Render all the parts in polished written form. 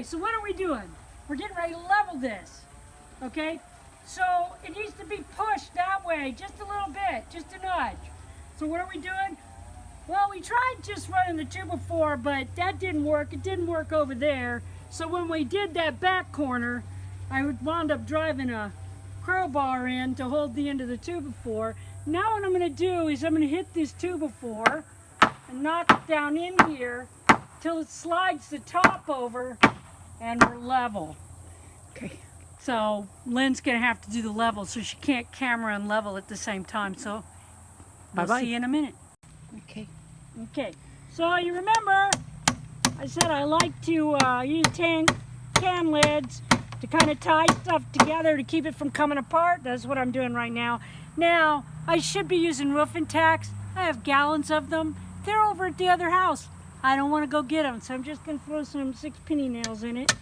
so what are we doing? We're getting ready to level this, okay? So it needs to be pushed that way, just a little bit, just a nudge. So what are we doing? Well, we tried just running the 2x4, but that didn't work. It didn't work over there. So when we did that back corner, I wound up driving a crowbar in to hold the end of the 2x4. Now what I'm going to do is I'm going to hit this 2x4 and knock it down in here till it slides the top over and we're level. Okay. So Lynn's going to have to do the level, so she can't camera and level at the same time. So we'll Bye-bye. see you in a minute. Okay. Okay, so you remember I said I like to use can lids to kind of tie stuff together to keep it from coming apart. That's what I'm doing right now. Now, I should be using roofing tacks. I have gallons of them. They're over at the other house. I don't want to go get them, so I'm just going to throw some 6-penny nails in it.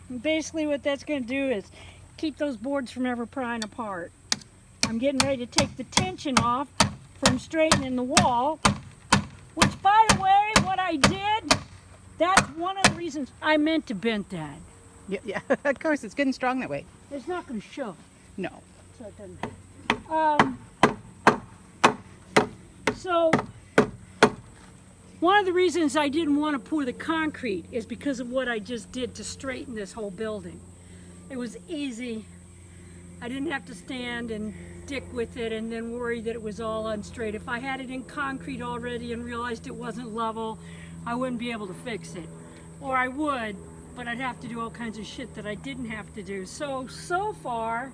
And basically what that's going to do is keep those boards from ever prying apart. I'm getting ready to take the tension off from straightening the wall, which, by the way, what I did, that's one of the reasons I meant to bend that. Yeah, of course, it's good and strong that way. It's not going to show. No. So it doesn't. So one of the reasons I didn't want to pour the concrete is because of what I just did to straighten this whole building. It was easy. I didn't have to stand and dick with it and then worry that it was all unstraight. If I had it in concrete already and realized it wasn't level, I wouldn't be able to fix it. Or I would, but I'd have to do all kinds of shit that I didn't have to do. So far,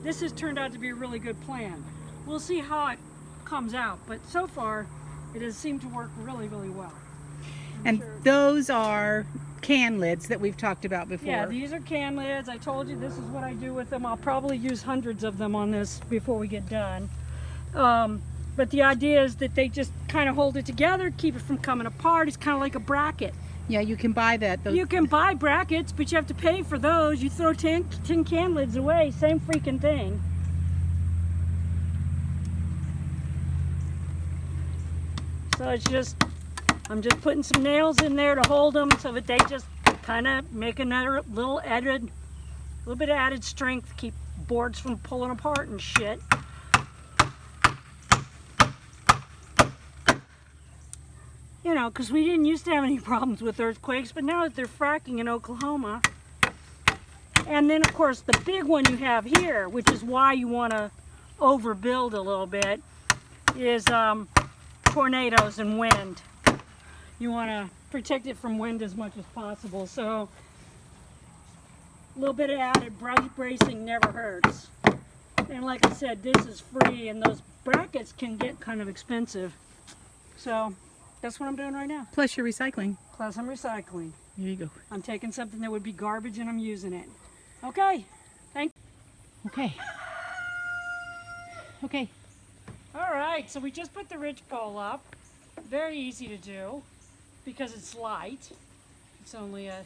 this has turned out to be a really good plan. We'll see how it comes out, but so far, it has seemed to work really, really well. And those are can lids that we've talked about before. Yeah, these are can lids. I told you this is what I do with them. I'll probably use hundreds of them on this before we get done. But the idea is that they just kind of hold it together, keep it from coming apart. It's kind of like a bracket. Yeah, you can buy that. You can buy brackets, but you have to pay for those. You throw 10 can lids away, same freaking thing. So it's just, I'm just putting some nails in there to hold them so that they just kind of make another little bit of added strength, keep boards from pulling apart and shit. You know, because we didn't used to have any problems with earthquakes, but now that they're fracking in Oklahoma. And then, of course, the big one you have here, which is why you want to overbuild a little bit, is tornadoes and wind. You want to protect it from wind as much as possible. So a little bit of added bracing never hurts. And like I said, this is free, and those brackets can get kind of expensive. So that's what I'm doing right now. Plus you're recycling. Plus I'm recycling. Here you go. I'm taking something that would be garbage and I'm using it. Okay, thank you. Okay. Okay. All right, so we just put the ridge pole up. Very easy to do because it's light. It's only a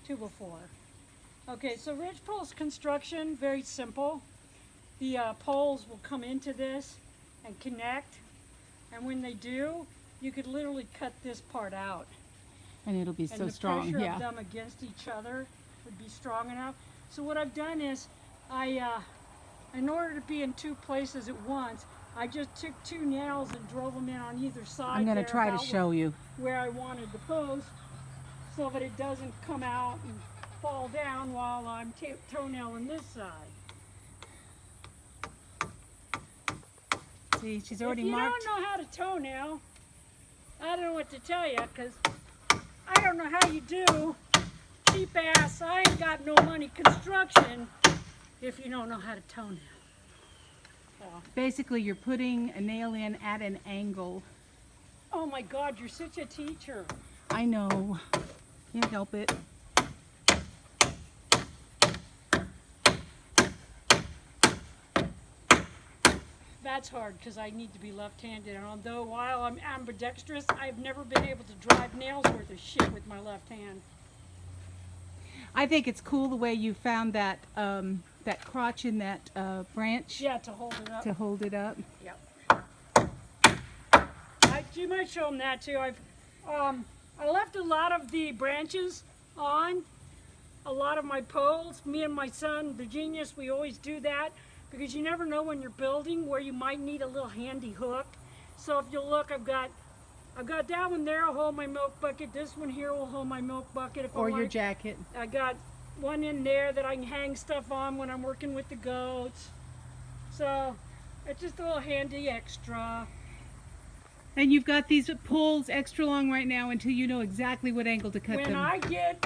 2x4. Okay, so ridge pole's construction, very simple. The poles will come into this and connect, and when they do, you could literally cut this part out. And it'll be so strong, And the pressure yeah. of them against each other would be strong enough. So what I've done is, in order to be in two places at once, I just took 2 nails and drove them in on either side. I'm going to try to show you. Where I wanted the post, so that it doesn't come out and fall down while I'm toenailing this side. See, she's already if you marked. don't know how to toenail, I don't know what to tell you, because I don't know how you do cheap ass, I ain't got no money construction if you don't know how to toenail. So. Basically, you're putting a nail in at an angle. Oh my God, you're such a teacher. I know. Can't help it. That's hard because I need to be left-handed, and although while I'm ambidextrous, I've never been able to drive nails worth of shit with my left hand. I think it's cool the way you found that that crotch in that branch. Yeah, to hold it up. To hold it up. Yep. I you might show them that too. I left a lot of the branches on a lot of my poles. Me and my son, the genius, we always do that because you never know when you're building where you might need a little handy hook. So if you'll look, I've got that one there will hold my milk bucket. This one here will hold my milk bucket if Or I your like. jacket. I got one in there that I can hang stuff on when I'm working with the goats. So it's just a little handy extra. And you've got these poles extra long right now until you know exactly what angle to cut When them. I get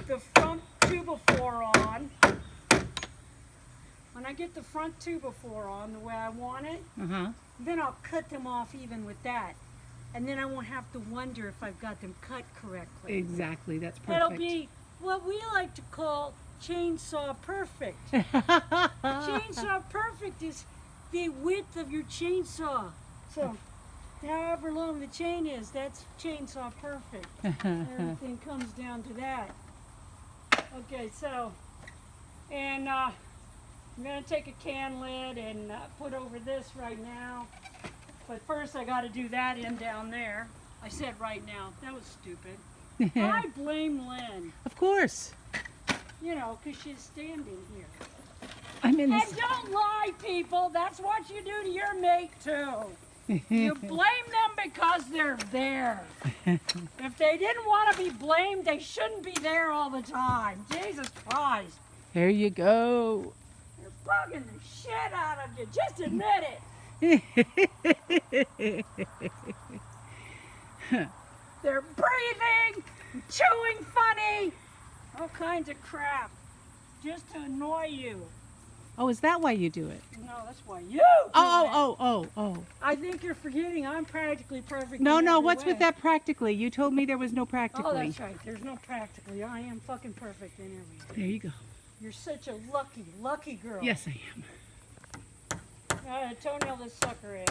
the front 2x4 on, when I get the front 2x4 on the way I want it, then I'll cut them off even with that. And then I won't have to wonder if I've got them cut correctly. Exactly, that's perfect. It'll be what we like to call chainsaw perfect. Chainsaw perfect is the width of your chainsaw. So however long the chain is, that's chainsaw perfect. Everything comes down to that. Okay, so, and I'm going to take a can lid and put over this right now. But first I got to do that end down there. I said right now. That was stupid. I blame Lynn. Of course. You know, because she's standing here. I'm in And this. don't lie, people. That's what you do to your mate, too. You blame them because they're there. If they didn't want to be blamed, they shouldn't be there all the time. Jesus Christ. There you go. They're bugging the shit out of you. Just admit it. They're breathing, chewing funny, all kinds of crap, just to annoy you. Oh, is that why you do it? No, that's why you do it. Oh. I think you're forgetting I'm practically perfect. No, in every what's way. with that practically? You told me there was no practically. Oh, that's right. There's no practically. I am fucking perfect in every way. There you go. You're such a lucky, lucky girl. Yes, I am. Toenail this sucker in.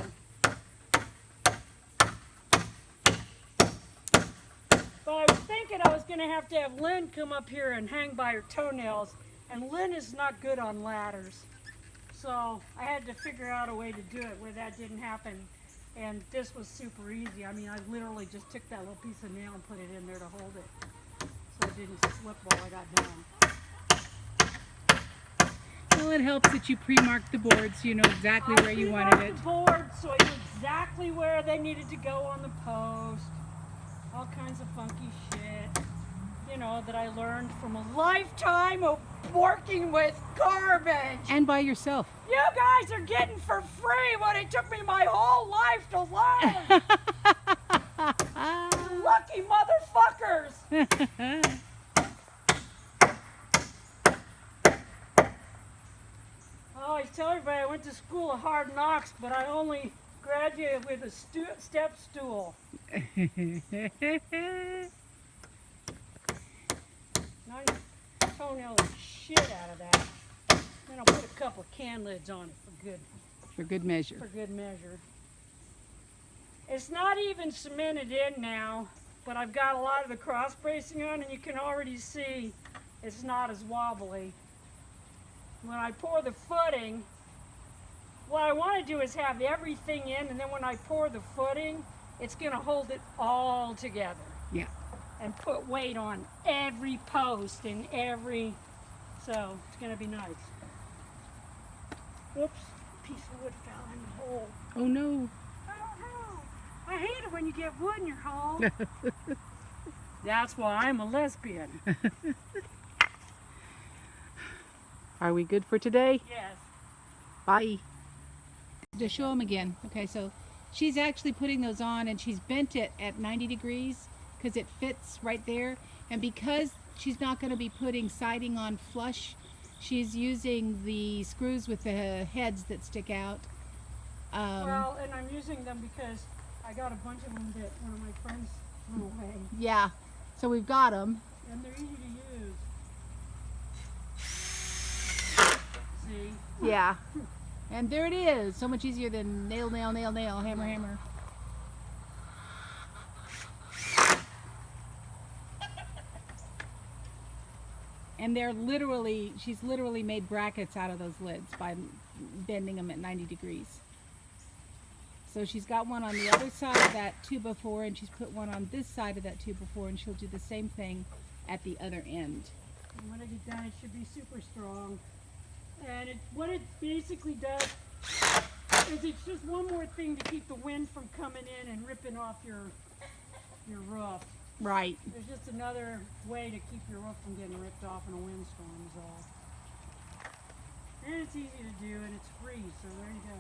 But I was thinking I was going to have Lynn come up here and hang by her toenails, and Lynn is not good on ladders. So I had to figure out a way to do it where that didn't happen. And this was super easy. I mean, I literally just took that little piece of nail and put it in there to hold it, so it didn't slip while I got down. Well, it helps that you pre-marked the boards. You know exactly where you wanted it. The board, so I knew exactly where they needed to go on the post. All kinds of funky shit, you know, that I learned from a lifetime of working with garbage. And by yourself. You guys are getting for free what it took me my whole life to learn. Lucky motherfuckers. I always tell everybody I went to school of hard knocks, but I only graduated with a step stool. Nice toenail the shit out of that. Then I'll put a couple of can lids on it For good measure. for good measure. It's not even cemented in now, but I've got a lot of the cross bracing on, and you can already see it's not as wobbly. When I pour the footing, what I want to do is have everything in, and then when I pour the footing, it's going to hold it all together. Yeah. And put weight on every post and every, so it's going to be nice. Oops, a piece of wood fell in the hole. Oh no. I don't know. I hate it when you get wood in your hole. That's why I'm a lesbian. Are we good for today? Yes. Bye. To show them again. Okay, so she's actually putting those on, and she's bent it at 90 degrees because it fits right there. And because she's not going to be putting siding on flush, she's using the screws with the heads that stick out. Well, and I'm using them because I got a bunch of them that one of my friends threw away. Yeah, so we've got them. And they're easy to use. See? Yeah. And there it is. So much easier than nail, nail, nail, nail, hammer, hammer. And they're literally, she's literally made brackets out of those lids by bending them at 90 degrees. So she's got one on the other side of that 2x4, and she's put one on this side of that 2x4, and she'll do the same thing at the other end. And when I get done, it should be super strong. And what it basically does is it's just one more thing to keep the wind from coming in and ripping off your roof. Right. There's just another way to keep your roof from getting ripped off in a windstorm is all. And it's easy to do, and it's free, so there you go.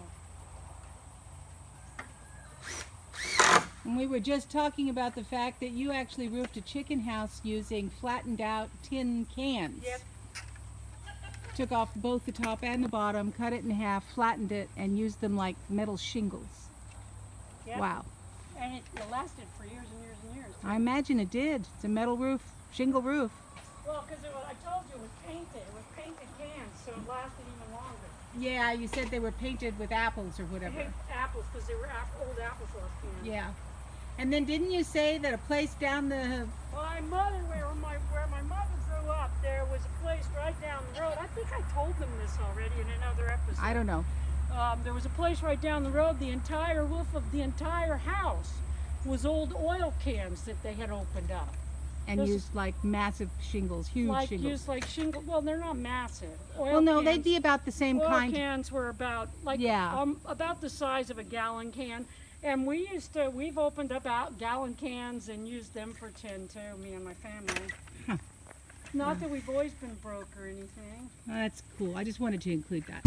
And we were just talking about the fact that you actually roofed a chicken house using flattened out tin cans. Yep. Took off both the top and the bottom, cut it in half, flattened it, and used them like metal shingles. Yep. Wow. And it lasted for years and years and years. I imagine it did. It's a metal roof, shingle roof. Well, because I told you it was painted. It was painted cans, so it lasted even longer. Yeah, you said they were painted with apples or I whatever. hate apples because they were old applesauce cans. Yeah. And then didn't you say that a place down the... My mother, where my mother grew up, there was a place right down the road. I think I told them this already in another episode. I don't know. There was a place right down the road. The entire roof of the entire house was old oil cans that they had opened up. And used like massive shingles, huge shingles. Used like shingle. Well, they're not massive. Well, no, they'd be about the same oil kind. Cans were about about the size of a gallon can. And we've opened up gallon cans and used them for tin too, me and my family. Huh. Not that we've always been broke or anything. That's cool. I just wanted to include that.